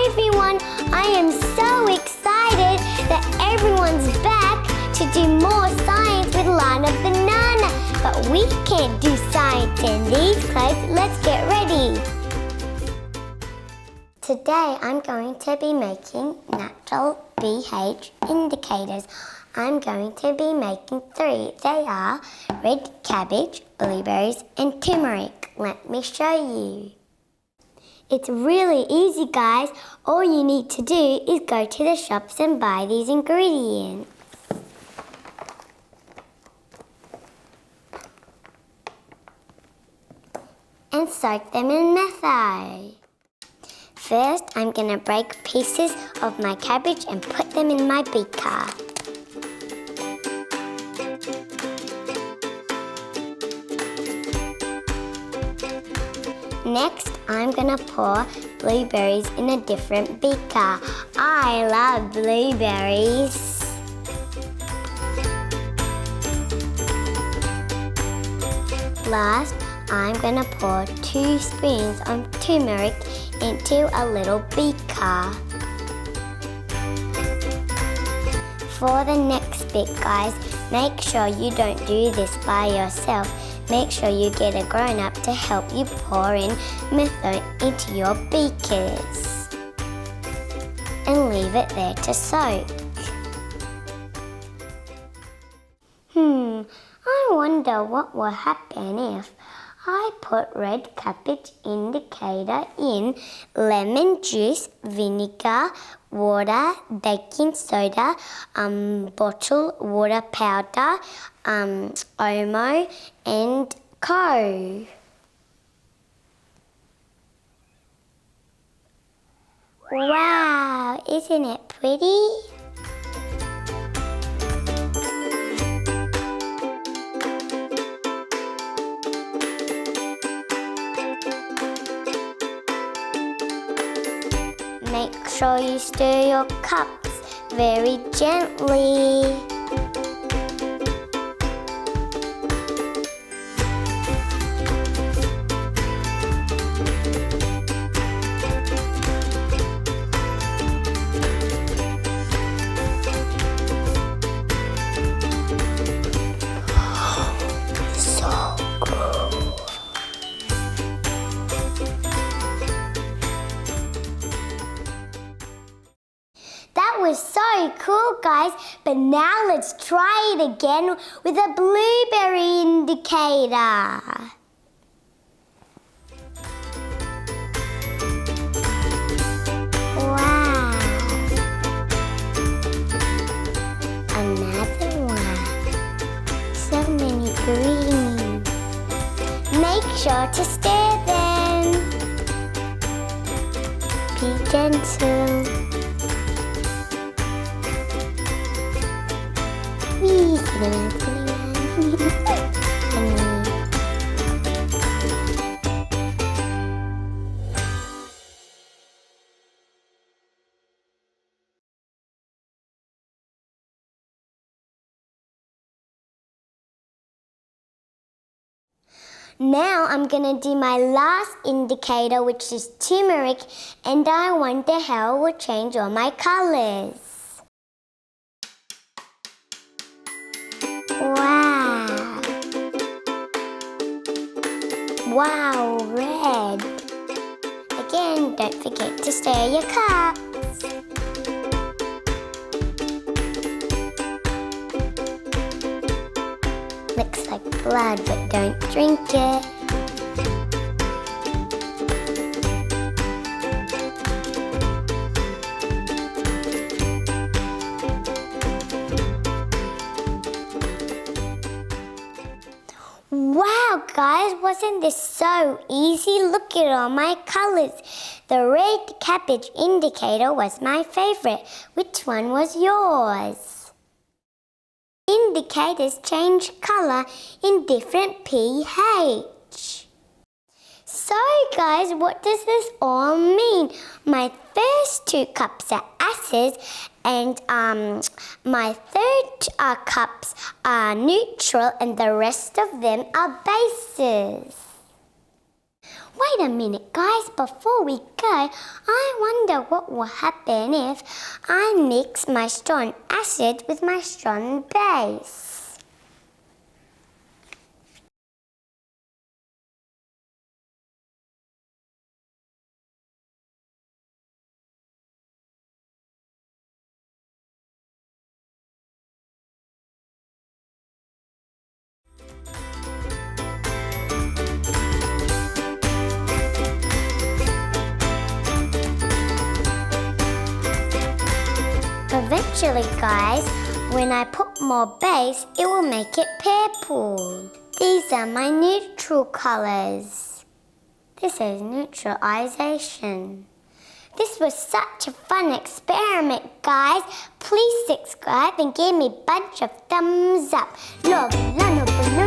everyone! I am so excited that everyone's back to do more science with Lana Banana. But we can't do science in these clothes. Let's get ready. Today I'm going to be making natural pH indicators. I'm going to be making 3. They are red cabbage, blueberries and tuRmeric. Let me show you. It's really easy, guys. All you need to do is go to the shops and buy these ingredients. And soak them in methylated. First, I'm going to break pieces of my cabbage and put them in my beaker. Next, I'm going to pour blueberries in a different beaker. I love blueberries. Last, I'm going to pour 2 spoons of tuRmeric into a little beaker. For the next bit, guys, make sure you don't do this by yourself. Make sure you get a grown-up to help you pour in method into your beakers. And leave it there to soak. I wonder what will happen if I put red cabbage indicator in lemon juice, vinegar, water, baking soda, bottled water powder, Omo and Co. Wow, isn't it pretty? Make sure you stir your cups very gently. That was so cool, guys, but now let's try it again with a blueberry indicator. Wow. Another one. So many greens. Make sure to stir them. Be gentle. Now I'm going to do my last indicator, which is tuRmeric, and I wonder how it will change all my colours. Wow! Wow, red! Again, don't forget to stir your cups. Looks like blood, but don't drink it. Wow, guys, wasn't this so easy? Look at all my colours. The red cabbage indicator was my favourite. Which one was yours? Indicators change colour in different pH. So, guys, what does this all mean? My first 2 cups are acids and my third cups are neutral and the rest of them are bases. Wait a minute, guys, before we go, I wonder what will happen if I mix my strong acid with my strong base. Eventually, guys, when I put more base, it will make it purple. These are my neutral colours. This is neutralisation. This was such a fun experiment, guys. Please subscribe and give me a bunch of thumbs up. Love, Lana Banana.